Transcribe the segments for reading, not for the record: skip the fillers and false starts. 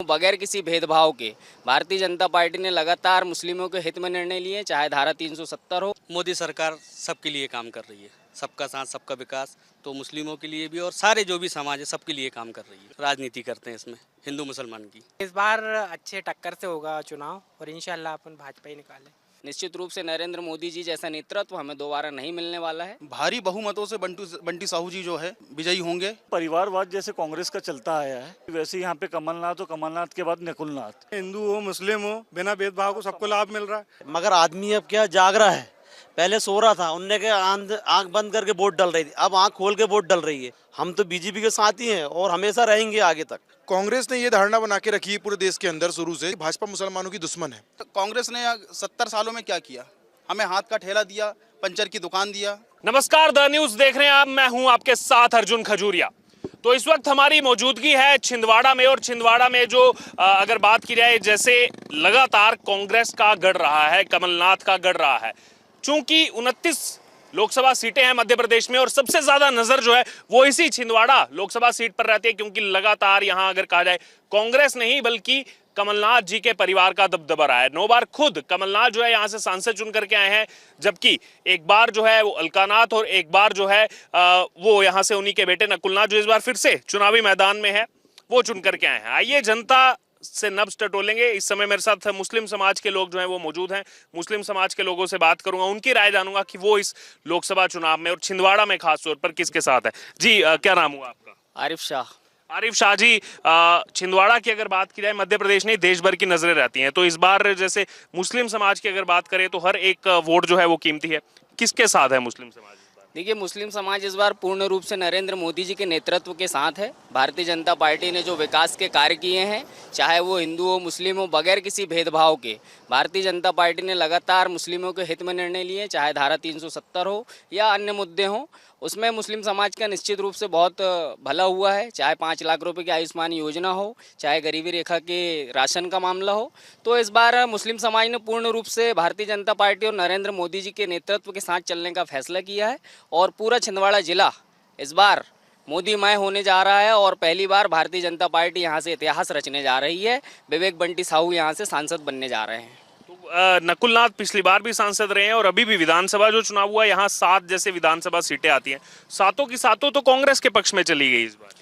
बगैर किसी भेदभाव के भारतीय जनता पार्टी ने लगातार मुस्लिमों के हित में निर्णय लिए, चाहे धारा 370 हो। मोदी सरकार सबके लिए काम कर रही है, सबका साथ सबका विकास, तो मुस्लिमों के लिए भी और सारे जो भी समाज है सबके लिए काम कर रही है। राजनीति करते हैं इसमें हिंदू मुसलमान की। इस बार अच्छे टक्कर से होगा चुनाव और इंशाल्लाह अपन भाजपा ही निकाले। निश्चित रूप से नरेंद्र मोदी जी जैसा नेतृत्व हमें दोबारा नहीं मिलने वाला है। भारी बहुमतों से बंटी साहू जी जो है विजयी होंगे। परिवारवाद जैसे कांग्रेस का चलता आया है, वैसे यहाँ पे कमलनाथ और कमलनाथ के बाद नकुलनाथ। हिंदू हो मुस्लिम हो बिना भेदभाव को सबको लाभ मिल रहा है। मगर आदमी अब क्या जाग रहा है, पहले सो रहा था, उनने के आंख बंद करके वोट डल रही थी, अब आंख खोल के वोट डल रही है। हम तो बीजेपी के साथ ही हैं और हमेशा रहेंगे आगे तक। कांग्रेस ने ये धारणा बना के रखी है पूरे देश के अंदर शुरू से, भाजपा मुसलमानों की दुश्मन है। कांग्रेस ने 70 सालों में क्या किया? हमें हाथ का ठेला दिया, पंचर की दुकान दिया। नमस्कार, द न्यूज देख रहे हैं आप, मैं हूं आपके साथ अर्जुन खजूरिया। तो इस वक्त हमारी मौजूदगी है छिंदवाड़ा में, और छिंदवाड़ा में जो अगर बात की जाए, जैसे लगातार कांग्रेस का गढ़ रहा है, कमलनाथ का गढ़ रहा है। चूंकि 29 लोकसभा सीटें हैं मध्य प्रदेश में और सबसे ज्यादा नजर जो है वो इसी छिंदवाड़ा लोकसभा सीट पर रहती है, क्योंकि लगातार यहां अगर कहा जाए कांग्रेस नहीं बल्कि कमलनाथ जी के परिवार का दबदबा रहा है। 9 बार खुद कमलनाथ जो है यहां से सांसद चुन करके आए हैं, जबकि एक बार जो है वो अलकानाथ और एक बार जो है वो यहां से उन्हीं के बेटे नकुलनाथ जो इस बार फिर से चुनावी मैदान में है वो चुन करके आए हैं। आइए जनता से नब्ज टटोलेंगे। इस समय मेरे साथ मुस्लिम समाज के लोग जो हैं वो मौजूद हैं। मुस्लिम समाज के लोगों से बात करूंगा, उनकी राय जानूंगा कि वो इस लोकसभा चुनाव में और छिंदवाड़ा में खास तौर पर किसके साथ है। जी क्या नाम हुआ आपका? आरिफ शाह। आरिफ शाह जी, छिंदवाड़ा की अगर बात की जाए, मध्य प्रदेश नहीं देश भर की नजरें रहती हैं, तो इस बार जैसे मुस्लिम समाज की अगर बात करें तो हर एक वोट जो है वो कीमती है। किसके साथ है मुस्लिम समाज? देखिए, मुस्लिम समाज इस बार पूर्ण रूप से नरेंद्र मोदी जी के नेतृत्व के साथ है। भारतीय जनता पार्टी ने जो विकास के कार्य किए हैं, चाहे वो हिंदू हो मुस्लिम हो, बगैर किसी भेदभाव के भारतीय जनता पार्टी ने लगातार मुस्लिमों के हित में निर्णय लिए, चाहे धारा 370 हो या अन्य मुद्दे हों, उसमें मुस्लिम समाज का निश्चित रूप से बहुत भला हुआ है। चाहे 5 लाख रुपए की आयुष्मान योजना हो, चाहे गरीबी रेखा के राशन का मामला हो, तो इस बार मुस्लिम समाज ने पूर्ण रूप से भारतीय जनता पार्टी और नरेंद्र मोदी जी के नेतृत्व के साथ चलने का फैसला किया है। और पूरा छिंदवाड़ा जिला इस बार मोदीमय होने जा रहा है और पहली बार भारतीय जनता पार्टी यहाँ से इतिहास रचने जा रही है। विवेक बंटी साहू यहाँ से सांसद बनने जा रहे हैं। नकुलनाथ पिछली बार भी सांसद रहे हैं और अभी भी विधानसभा जो चुनाव हुआ यहाँ 7 जैसे विधानसभा सीटें आती हैं, सातों की सातों तो कांग्रेस के पक्ष में चली गई इस बार।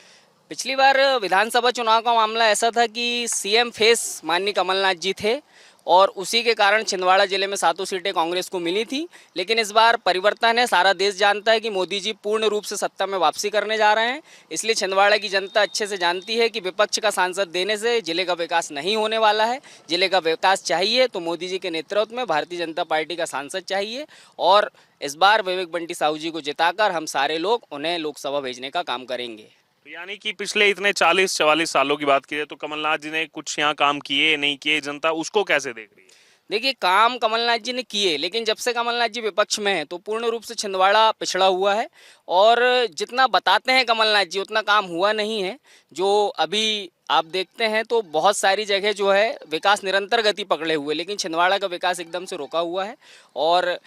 पिछली बार विधानसभा चुनाव का मामला ऐसा था कि सीएम फेस माननीय कमलनाथ जी थे और उसी के कारण छिंदवाड़ा जिले में 7 सीटें कांग्रेस को मिली थी। लेकिन इस बार परिवर्तन है, सारा देश जानता है कि मोदी जी पूर्ण रूप से सत्ता में वापसी करने जा रहे हैं। इसलिए छिंदवाड़ा की जनता अच्छे से जानती है कि विपक्ष का सांसद देने से जिले का विकास नहीं होने वाला है। जिले का विकास चाहिए तो मोदी जी के नेतृत्व में भारतीय जनता पार्टी का सांसद चाहिए। और इस बार विवेक बंटी साहू जी को जिताकर हम सारे लोग उन्हें लोकसभा भेजने का काम करेंगे। यानी कि पिछले इतने 40-44 सालों की बात की जाए तो कमलनाथ जी ने कुछ यहाँ काम किए नहीं किए, जनता उसको कैसे देख रही है? देखिए, काम कमलनाथ जी ने किए, लेकिन जब से कमलनाथ जी विपक्ष में हैं तो पूर्ण रूप से छिंदवाड़ा पिछड़ा हुआ है और जितना बताते हैं कमलनाथ जी उतना काम हुआ नहीं है। जो अभी आप देखते हैं तो बहुत सारी जगह जो है विकास निरंतर गति पकड़े हुए, लेकिन छिंदवाड़ा का विकास एकदम से रुका हुआ है। और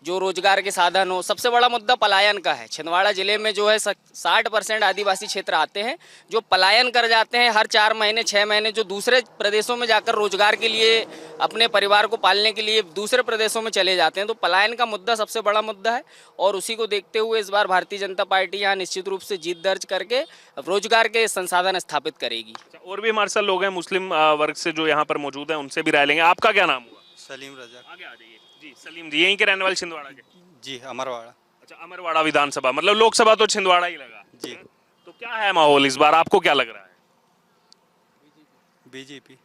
जो रोजगार के साधन हो, सबसे बड़ा मुद्दा पलायन का है। छिंदवाड़ा जिले में जो है 60% आदिवासी क्षेत्र आते हैं जो पलायन कर जाते हैं हर 4 महीने 6 महीने, जो दूसरे प्रदेशों में जाकर रोजगार के लिए अपने परिवार को पालने के लिए दूसरे प्रदेशों में चले जाते हैं। तो पलायन का मुद्दा सबसे बड़ा मुद्दा है और उसी को देखते हुए इस बार भारतीय जनता पार्टी यहाँ निश्चित रूप से जीत दर्ज करके रोजगार के संसाधन स्थापित करेगी। और भी हमारे साथ लोग हैं मुस्लिम वर्ग से जो यहाँ पर मौजूद हैं, उनसे भी राय लेंगे। आपका क्या नाम हुआ? सलीम रजा। आगे आ जाइए जी। सलीम जी यहीं के रहने वाले छिंदवाड़ा के? जी, अमरवाड़ा। अच्छा, अमरवाड़ा विधानसभा, मतलब लोकसभा तो छिंदवाड़ा ही लगा जी। तो क्या है माहौल इस बार, आपको क्या लग रहा है? बीजेपी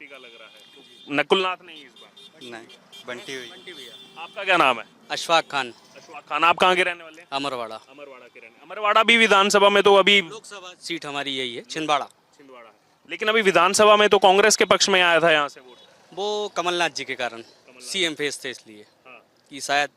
का लग रहा है तो नकुलनाथ नहीं इस बार? नहीं, बंटी हुई। आपका क्या नाम है? अशफाक खान। अशफाक खान। आप कहाँ के रहने वाले हैं? अमरवाड़ा। अमरवाड़ा के रहने। अमरवाड़ा भी विधानसभा में तो अभी लोकसभा सीट हमारी यही है, छिंदवाड़ा। लेकिन अभी विधानसभा में तो कांग्रेस के पक्ष में आया था यहाँ से वोट। वो कमलनाथ जी के कारण सीएम फेस थे, इसलिए कि शायद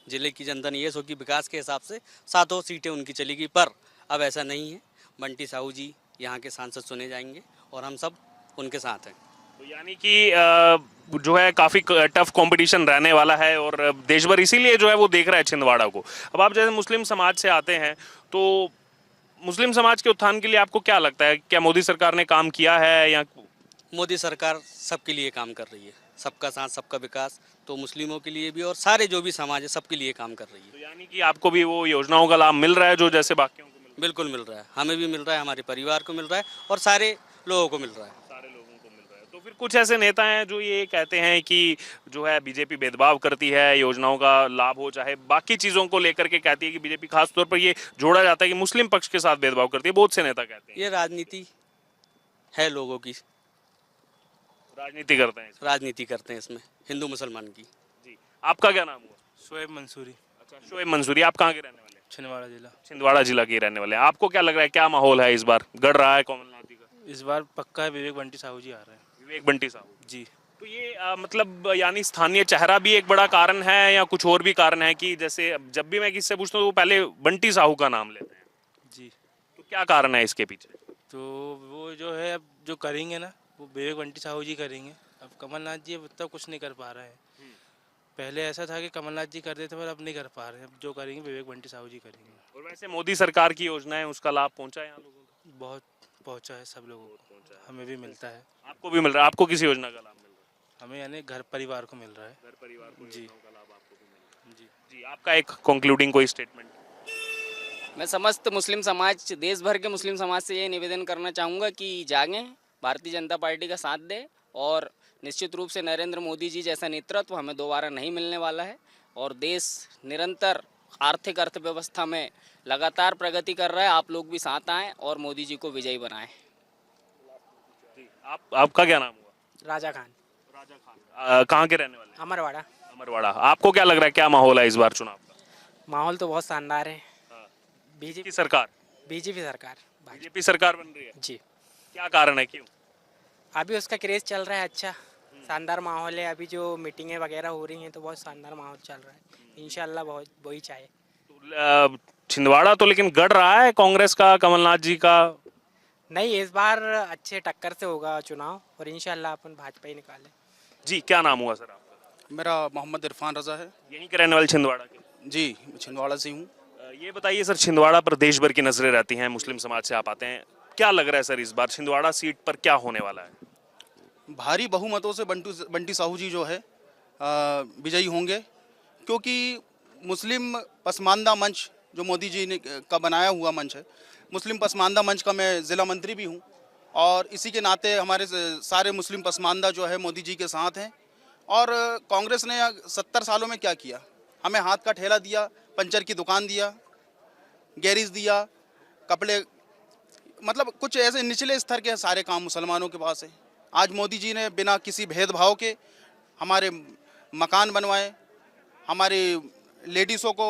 जिले की जनता ने ये सो कि विकास के हिसाब से 7 सीटें उनकी चलेगी, पर अब ऐसा नहीं है। बंटी साहू जी यहाँ के सांसद चुने जाएंगे और हम सब उनके साथ हैं। तो यानी कि जो है काफ़ी टफ कंपटीशन रहने वाला है और देश भर इसीलिए जो है वो देख रहा है छिंदवाड़ा को। अब आप जैसे मुस्लिम समाज से आते हैं तो मुस्लिम समाज के उत्थान के लिए आपको क्या लगता है, क्या मोदी सरकार ने काम किया है या मोदी सरकार सबके लिए काम कर रही है, सबका साथ सबका विकास, तो मुस्लिमों के लिए भी और सारे जो भी समाज है सबके लिए काम कर रही है। तो यानी कि आपको भी वो योजनाओं का लाभ मिल रहा है जो जैसे बाकियों को मिल बिल्कुल मिल रहा है, हमें भी मिल रहा है, हमारे परिवार को मिल रहा है और सारे लोगों को मिल रहा है। सारे लोगों को मिल रहा है। तो फिर कुछ ऐसे नेता हैं जो ये कहते हैं कि जो है बीजेपी भेदभाव करती है, योजनाओं का लाभ हो चाहे बाकी चीज़ों को लेकर के कहती है कि बीजेपी खास तौर पर ये जोड़ा जाता है कि मुस्लिम पक्ष के साथ भेदभाव करती है, बहुत से नेता कहते हैं। ये राजनीति है, लोगों की राजनीति करते हैं राजनीति करते हैं इसमें, हिंदू मुसलमान की। जी। आपका क्या नाम हुआ? शोएब मंसूरी, अच्छा, शोएब मंसूरी। आप कहाँ के रहने वाले हैं? छिंदवाड़ा जिला। छिंदवाड़ा जिला के रहने वाले हैं। आपको क्या लग रहा है, क्या माहौल है इस बार? गढ़ रहा है कमलनाथ जी का? इस बार पक्का है विवेक बंटी साहू जी आ रहे हैं। विवेक बंटी साहू जी। तो ये मतलब यानी स्थानीय चेहरा भी एक बड़ा कारण है या कुछ और भी कारण है कि जैसे जब भी मैं किससे पूछता हूँ वो पहले बंटी साहू का नाम लेते हैं, जी। तो क्या कारण है इसके पीछे? तो वो जो है अब जो करेंगे ना वो विवेक बंटी साहू जी करेंगे। अब कमलनाथ जी अब तक कुछ नहीं कर पा रहे हैं। पहले ऐसा था कि कमलनाथ जी कर देते पर अब नहीं कर पा रहे हैं। अब जो करेंगे विवेक बंटी साहू जी करेंगे। और वैसे मोदी सरकार की योजनाएं उसका लाभ पहुंचा है यहाँ लोगों को? बहुत पहुंचा है सब लोगों को, हमें भी मिलता है। आपको भी मिल रहा है? आपको किस योजना का लाभ मिल रहा हमें यानी घर परिवार को मिल रहा है। है? घर परिवार को जी। योजनाओं का लाभ आपको भी मिल रहा है। जी जी। आपका एक कंक्लूडिंग कोई स्टेटमेंट? मैं समस्त मुस्लिम समाज, देश भर के मुस्लिम समाज से ये निवेदन करना चाहूँगा कि जागें, भारतीय जनता पार्टी का साथ दें और निश्चित रूप से नरेंद्र मोदी जी जैसा नेतृत्व हमें दोबारा नहीं मिलने वाला है और देश निरंतर आर्थिक अर्थव्यवस्था में लगातार प्रगति कर रहा है। आप लोग भी साथ आएं और मोदी जी को विजयी बनाएं। आपका क्या नाम हुआ? राजा खान, राजा खान। कहाँ के रहने वाले हैं? अमरवाड़ा। अमरवाड़ा। आपको क्या लग रहा है, क्या माहौल है इस बार चुनाव का? माहौल तो बहुत शानदार है। की बीजेपी सरकार, सरकार बीजेपी सरकार बन रही है। जी। क्या कारण है, क्यों? अभी उसका क्रेज चल रहा है, अच्छा शानदार माहौल है। अभी जो मीटिंगें वगैरह हो रही हैं तो बहुत शानदार माहौल चल रहा है। इंशाल्लाह बहुत वही चाहे। छिंदवाड़ा तो लेकिन गढ़ रहा है कांग्रेस का, कमलनाथ जी का। नहीं, इस बार अच्छे टक्कर से होगा चुनाव और इंशाल्लाह अपन भाजपा ही निकाले। जी, क्या नाम हुआ सर आपका? मेरा मोहम्मद इरफान रज़ा है। यहीं के रहने वाले छिंदवाड़ा के? जी, छिंदवाड़ा से हूँ। ये बताइए सर, छिंदवाड़ा पर देश भर की नजरें रहती हैं, मुस्लिम समाज से आप आते हैं, क्या लग रहा है सर इस बार छिंदवाड़ा सीट पर क्या होने वाला है? भारी बहुमतों से बंटी साहू जी जो है विजयी होंगे, क्योंकि मुस्लिम पसमानदा मंच जो मोदी जी ने का बनाया हुआ मंच है, मुस्लिम पसमानदा मंच का मैं ज़िला मंत्री भी हूँ और इसी के नाते हमारे सारे मुस्लिम पसमानदा जो है मोदी जी के साथ हैं। और कांग्रेस ने 70 सालों में क्या किया? हमें हाथ का ठेला दिया, पंचर की दुकान दिया, गैरेज दिया, कपड़े, मतलब कुछ ऐसे निचले स्तर के सारे काम मुसलमानों के पास है। आज मोदी जी ने बिना किसी भेदभाव के हमारे मकान बनवाए, हमारे लेडीज़ों को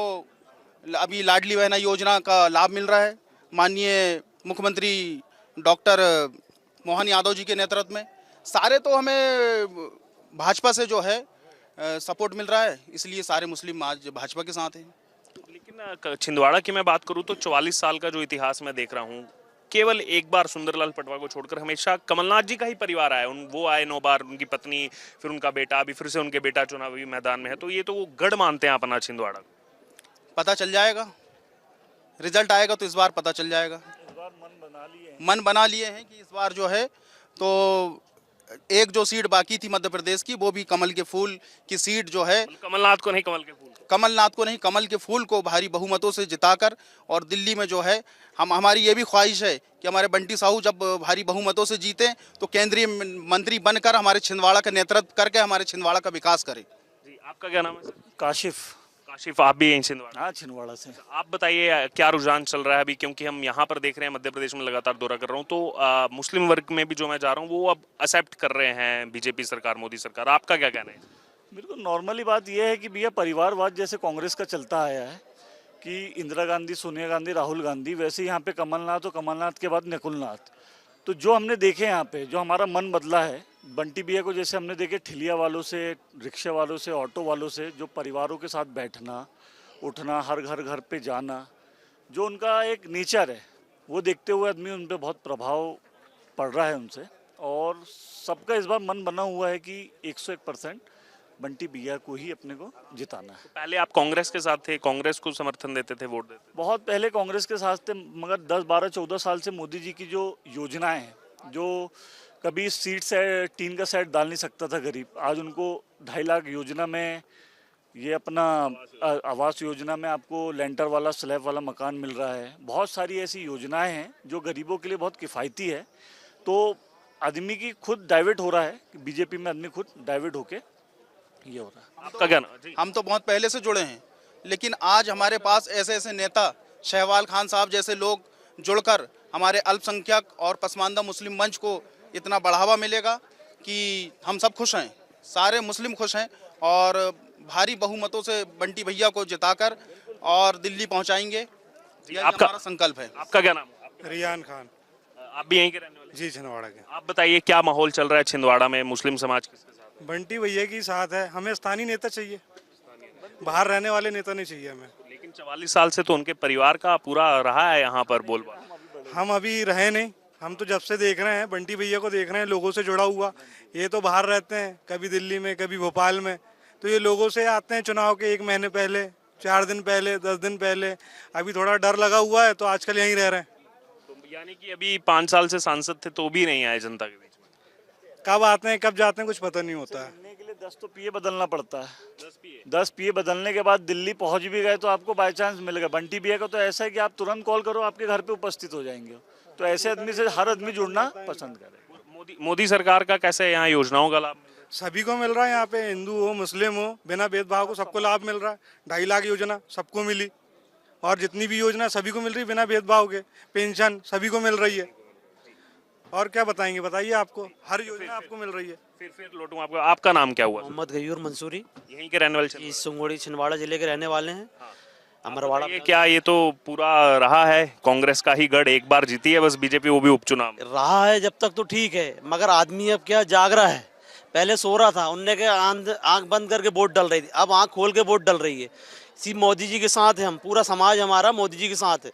अभी लाडली बहना योजना का लाभ मिल रहा है माननीय मुख्यमंत्री डॉक्टर मोहन यादव जी के नेतृत्व में। सारे तो हमें भाजपा से जो है सपोर्ट मिल रहा है, इसलिए सारे मुस्लिम आज भाजपा के साथ हैं। लेकिन छिंदवाड़ा की मैं बात करूं तो 44 साल का जो इतिहास मैं देख रहा हूं, केवल एक बार सुंदरलाल पटवा को छोड़कर हमेशा कमलनाथ जी का ही परिवार आया। वो आए 9 बार, उनकी पत्नी, फिर उनका बेटा, अभी फिर से उनके बेटा चुनावी मैदान में है। तो ये तो वो गढ़ मानते हैं अपना छिंदवाड़ा। पता चल जाएगा, रिजल्ट आएगा तो इस बार पता चल जाएगा। मन बना लिए हैं कि इस बार जो है तो एक जो सीट बाकी थी मध्य प्रदेश की, वो भी कमल के फूल की सीट जो है, कमलनाथ को नहीं, कमल के फूल को। कमलनाथ को नहीं, कमल के फूल को भारी बहुमतों से जिताकर, और दिल्ली में जो है हमारी ये भी ख्वाहिश है कि हमारे बंटी साहू जब भारी बहुमतों से जीते तो केंद्रीय मंत्री बनकर हमारे छिंदवाड़ा का नेतृत्व करके हमारे छिंदवाड़ा का विकास करें। जी, आपका क्या नाम है सर? काशिफ। काशिफ, आप भी यहीं छिंदवाड़ा? हाँ, छिंदवाड़ा से। आप बताइए क्या रुझान चल रहा है अभी, क्योंकि हम यहाँ पर देख रहे हैं, मध्य प्रदेश में लगातार दौरा कर रहा हूँ तो मुस्लिम वर्ग में भी जो मैं जा रहा हूँ वो अब एक्सेप्ट कर रहे हैं बीजेपी सरकार, मोदी सरकार। आपका क्या कहना है? मेरे को नॉर्मली बात यह है कि भैया परिवारवाद जैसे कांग्रेस का चलता आया है कि इंदिरा गांधी, सोनिया गांधी, राहुल गांधी, वैसे यहाँ पे कमलनाथ और कमलनाथ के बाद नकुलनाथ। तो जो हमने देखे यहाँ पे, जो हमारा मन बदला है बंटी भैया को, जैसे हमने देखे ठिलिया वालों से, रिक्शा वालों से, ऑटो वालों से, जो परिवारों के साथ बैठना उठना, हर घर पे जाना, जो उनका एक नेचर है, वो देखते हुए आदमी उन पर बहुत प्रभाव पड़ रहा है उनसे। और सबका इस बार मन बना हुआ है कि 101% बंटी भैया को ही अपने को जिताना है। पहले आप कांग्रेस के साथ थे, कांग्रेस को समर्थन देते थे, वोट देते थे? बहुत पहले कांग्रेस के साथ थे, मगर 10, 12, 14 साल से मोदी जी की जो योजनाएं हैं, जो कभी सीट से टीन का सेट डाल नहीं सकता था गरीब, आज उनको 2.5 लाख योजना में, ये अपना आवास योजना में आपको लेंटर वाला स्लैब वाला मकान मिल रहा है। बहुत सारी ऐसी योजनाएं हैं जो गरीबों के लिए बहुत किफ़ायती है। तो आदमी की खुद डाइवर्ट हो रहा है, बीजेपी में आदमी खुद डाइवर्ट होके ये हो रहा है। आपका क्या नाम? जी। हम तो बहुत पहले से जुड़े हैं, लेकिन आज हमारे पास ऐसे ऐसे नेता, शहवाल खान साहब जैसे लोग जुड़कर हमारे अल्पसंख्यक और पसमानदा मुस्लिम मंच को इतना बढ़ावा मिलेगा कि हम सब खुश हैं, सारे मुस्लिम खुश हैं और भारी बहुमतों से बंटी भैया को जिताकर और दिल्ली पहुंचाएंगे। यही हमारा संकल्प है। आपका क्या नाम? रियान खान। आप भी यहीं के रहने वाले? जी, छिंदवाड़ा के। आप बताइए क्या माहौल चल रहा है छिंदवाड़ा में, मुस्लिम समाज किसके साथ? बंटी भैया की साथ है, हमें स्थानीय नेता चाहिए, बाहर रहने वाले नेता नहीं चाहिए हमें। लेकिन 44 साल से तो उनके परिवार का पूरा रहा है यहाँ पर बोलबाला। हम अभी रहे नहीं, हम तो जब से देख रहे हैं बंटी भैया को देख रहे हैं, लोगों से जुड़ा हुआ। ये तो बाहर रहते हैं, कभी दिल्ली में कभी भोपाल में, तो ये लोगों से आते हैं चुनाव के 1 महीने पहले, 4 दिन पहले, 10 दिन पहले। अभी थोड़ा डर लगा हुआ है तो आजकल यहीं रह रहे हैं। तो यानी कि अभी 5 साल से सांसद थे तो भी नहीं आए जनता के बीच में। कब आते हैं कब जाते हैं कुछ पता नहीं होता है। बनने के लिए 10 तो पीए बदलना पड़ता है। 10 पीए बदलने के बाद दिल्ली पहुंच भी गए तो आपको बाई चांस मिलेगा। बंटी भैया का तो ऐसा है कि आप तुरंत कॉल करो, आपके घर पे उपस्थित हो जाएंगे। तो ऐसे आदमी से हर आदमी जुड़ना पसंद करे। मोदी सरकार का कैसे यहाँ योजनाओं का लाभ? सभी को मिल रहा है, यहाँ पे हिंदू हो मुस्लिम हो बिना भेदभाव को सबको लाभ मिल रहा है। 2.5 लाख योजना सबको मिली और जितनी भी योजना सभी को मिल रही है बिना भेदभाव के। पेंशन सभी को मिल रही है। और क्या बताएंगे, बताइए, आपको हर योजना आपको मिल रही है। फिर लौटूं आपको। आपका नाम क्या हुआ? मोहम्मद गयूर मंसूरी, यहीं के रहने वाले? इस सुंगोड़ी छिंदवाड़ा जिले के रहने वाले हैं। अमरवाड़ा। ये क्या, ये तो पूरा रहा है कांग्रेस का ही गढ़, एक बार जीती है बस बीजेपी, वो भी उपचुनाव रहा है जब तक तो ठीक है, मगर आदमी अब क्या जाग रहा है। पहले सो रहा था, उनने के आंख बंद करके वोट डल रही थी, अब आंख खोल के वोट डल रही है। सी मोदी जी के साथ है, हम पूरा समाज हमारा मोदी जी के साथ है।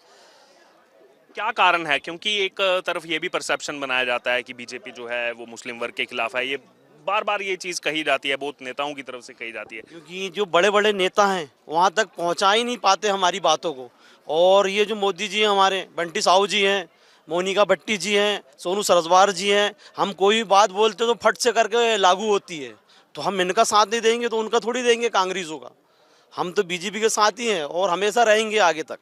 क्या कारण है? क्योंकि एक तरफ ये भी परसेप्शन बनाया जाता है कि बीजेपी जो है वो मुस्लिम वर्ग के खिलाफ है। ये बार बार ये चीज़ कही जाती है, बहुत नेताओं की तरफ से कही जाती है। क्योंकि जो बड़े बड़े नेता हैं वहाँ तक पहुँचा ही नहीं पाते हमारी बातों को। और ये जो मोदी जी हैं हमारे, बंटी साहू जी हैं, मोनिका भट्टी जी हैं, सोनू सरस्वार जी हैं, हम कोई भी बात बोलते तो फट से करके लागू होती है। तो हम इनका साथ नहीं देंगे तो उनका थोड़ी देंगे कांग्रेसों का। हम तो बीजेपी के साथ ही हैं और हमेशा रहेंगे आगे तक।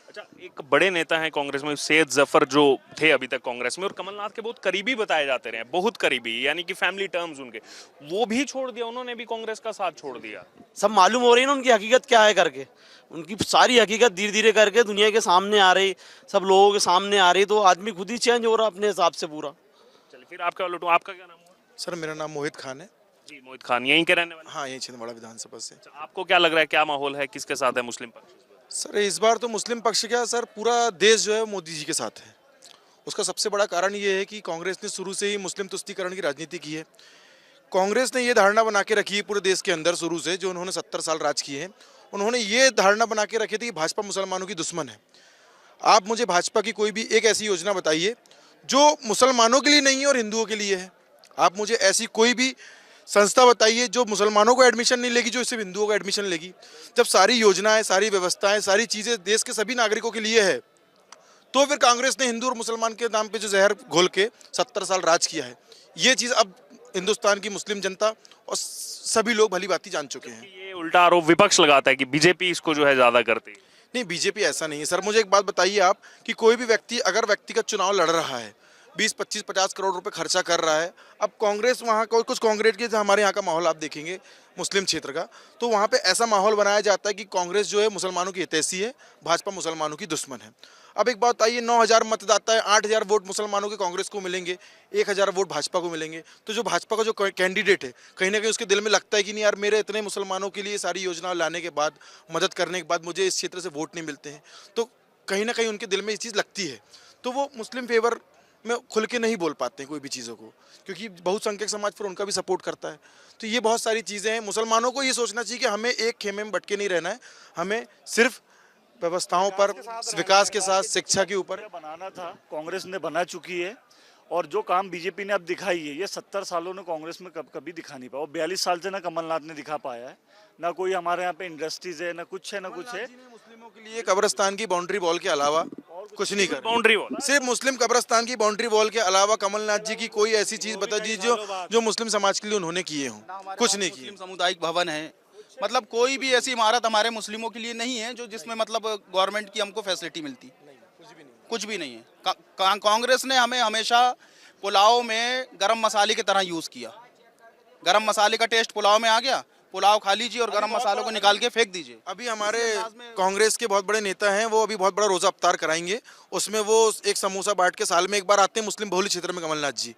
अच्छा, एक बड़े नेता हैं कांग्रेस में सैयद जफर, जो थे अभी तक कांग्रेस में और कमलनाथ के बहुत करीबी बताए जाते रहे, बहुत करीबी, यानी कि फैमिली टर्म्स उनके, वो भी छोड़ दिया, उन्होंने भी कांग्रेस का साथ छोड़ दिया। सब मालूम हो रही है ना उनकी हकीकत क्या है करके। उनकी सारी हकीकत धीरे धीरे करके दुनिया के सामने आ रही, सब लोगों के सामने आ रही, तो आदमी खुद ही चेंज हो रहा अपने हिसाब से पूरा। चलिए फिर आपका लौटूं। आपका क्या नाम हुआ? सर मेरा नाम मोहित खान है। जी, मोहित खान, यहीं के रहने वाले? हाँ, यही छिंदवाड़ा विधानसभा से। अच्छा, आपको क्या लग रहा है, क्या माहौल है, किसके साथ है मुस्लिम पक्ष? सर इस बार तो मुस्लिम पक्ष क्या सर, पूरा देश जो है मोदी जी के साथ है। उसका सबसे बड़ा कारण ये है कि कांग्रेस ने शुरू से ही मुस्लिम तुष्टीकरण की राजनीति की है। कांग्रेस ने ये धारणा बना के रखी है पूरे देश के अंदर शुरू से, जो उन्होंने 70 साल राज किए हैं, उन्होंने ये धारणा बना के रखी थी कि भाजपा मुसलमानों की दुश्मन है। आप मुझे भाजपा की कोई भी एक ऐसी योजना बताइए जो मुसलमानों के लिए नहीं है और हिंदुओं के लिए है। आप मुझे ऐसी कोई भी संस्था बताइए जो मुसलमानों को एडमिशन नहीं लेगी, जो सिर्फ हिंदुओं को एडमिशन लेगी। जब सारी योजनाएं, सारी व्यवस्थाएं, सारी चीज़ें देश के सभी नागरिकों के लिए है, तो फिर कांग्रेस ने हिंदू और मुसलमान के नाम पे जो जहर घोल के 70 साल राज किया है, ये चीज़ अब हिंदुस्तान की मुस्लिम जनता और सभी लोग भली भांति जान चुके हैं। ये उल्टा आरोप विपक्ष लगाता है कि बीजेपी इसको जो है ज़्यादा करती है। नहीं, बीजेपी ऐसा नहीं है सर। मुझे एक बात बताइए आप कि कोई भी व्यक्ति अगर व्यक्तिगत चुनाव लड़ रहा है, 20, 25, 50 करोड़ रुपए खर्चा कर रहा है, अब कांग्रेस वहाँ कोई कुछ कांग्रेस के, हमारे यहाँ का माहौल आप देखेंगे मुस्लिम क्षेत्र का, तो वहाँ पे ऐसा माहौल बनाया जाता है कि कांग्रेस जो है मुसलमानों की हितैषी है, भाजपा मुसलमानों की दुश्मन है। अब एक बात आइए, 9,000 मतदाता है, 8,000 वोट मुसलमानों के कांग्रेस को मिलेंगे, 1,000 वोट भाजपा को मिलेंगे। तो जो भाजपा का जो कैंडिडेट है, कहीं ना कहीं उसके दिल में लगता है कि नहीं यार, मेरे इतने मुसलमानों के लिए सारी योजना लाने के बाद, मदद करने के बाद मुझे इस क्षेत्र से वोट नहीं मिलते हैं, तो कहीं ना कहीं उनके दिल में ये चीज़ लगती है। तो वो मुस्लिम फेवर में खुल के नहीं बोल पाते हैं कोई भी चीज़ों को, क्योंकि बहुसंख्यक समाज फिर उनका भी सपोर्ट करता है। तो ये बहुत सारी चीज़ें हैं। मुसलमानों को ये सोचना चाहिए कि हमें एक खेमे में भटके नहीं रहना है, हमें सिर्फ व्यवस्थाओं पर, विकास के साथ, शिक्षा के ऊपर बनाना था। कांग्रेस ने बना चुकी है और जो काम बीजेपी ने अब दिखाई है, ये 70 सालों ने कांग्रेस में कभी दिखा नहीं पाया। 42 साल से ना कमलनाथ ने दिखा पाया है, ना कोई हमारे यहाँ पे इंडस्ट्रीज है, ना कुछ है, ना कुछ है। मुस्लिमों के लिए कब्रिस्तान की बाउंड्री वॉल के अलावा और कुछ नहीं कर रही। Boundary wall. सिर्फ मुस्लिम कब्रिस्तान की बाउंड्री वॉल के अलावा कमलनाथ जी की कोई ऐसी चीज बता दीजिए जो मुस्लिम समाज के लिए उन्होंने किए हों। कुछ नहीं किए। मुस्लिम सामुदायिक भवन है, मतलब कोई भी ऐसी इमारत हमारे मुस्लिमों के लिए नहीं है जो जिसमें मतलब गवर्नमेंट की हमको फैसिलिटी मिलती, कुछ भी नहीं है। कांग्रेस ने हमें हमेशा पुलाव में गरम मसाले की तरह यूज़ किया। गरम मसाले का टेस्ट पुलाव में आ गया, पुलाव खा लीजिए और गरम मसालों को निकाल के फेंक दीजिए। अभी हमारे कांग्रेस के बहुत बड़े नेता हैं, वो अभी बहुत बड़ा रोजा अफ्तार कराएंगे। उसमें वो एक समोसा बांट के, साल में एक बार आते हैं मुस्लिम बहुल क्षेत्र में कमलनाथ जी,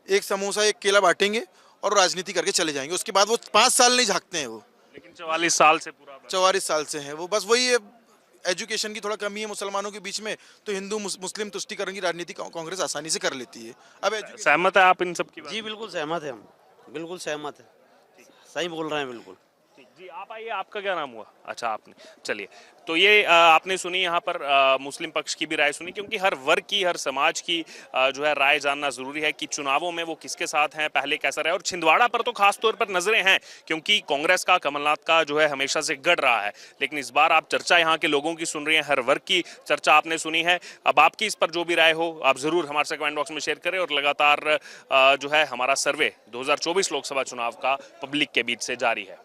एक समोसा एक केला बांटेंगे और राजनीति करके चले जाएंगे। उसके बाद वो 5 साल नहीं झांकते हैं। वो लेकिन 44 साल से पूरा 44 साल से हैं वो। बस वही एजुकेशन की थोड़ा कमी है मुसलमानों के बीच में, तो हिंदू मुस्लिम तुष्टिकरण की राजनीति कांग्रेस आसानी से कर लेती है। अब सहमत है आप इन सब की बात? जी बिल्कुल सहमत है, हम बिल्कुल सहमत है, सही बोल रहे हैं बिल्कुल। जी आप आइए, आपका क्या नाम हुआ? अच्छा आपने, चलिए। तो ये आपने सुनी यहाँ पर मुस्लिम पक्ष की भी राय सुनी, क्योंकि हर वर्ग की, हर समाज की जो है राय जानना जरूरी है कि चुनावों में वो किसके साथ हैं, पहले कैसा रहा। और छिंदवाड़ा पर तो खास तौर पर नजरें हैं, क्योंकि कांग्रेस का, कमलनाथ का जो है हमेशा से गढ़ रहा है। लेकिन इस बार आप चर्चा यहाँ के लोगों की सुन रही हैं, हर वर्ग की चर्चा आपने सुनी है। अब आपकी इस पर जो भी राय हो आप जरूर हमारे साथ कमेंट बॉक्स में शेयर करें। और लगातार जो है हमारा सर्वे 2024 लोकसभा चुनाव का पब्लिक के बीच से जारी है।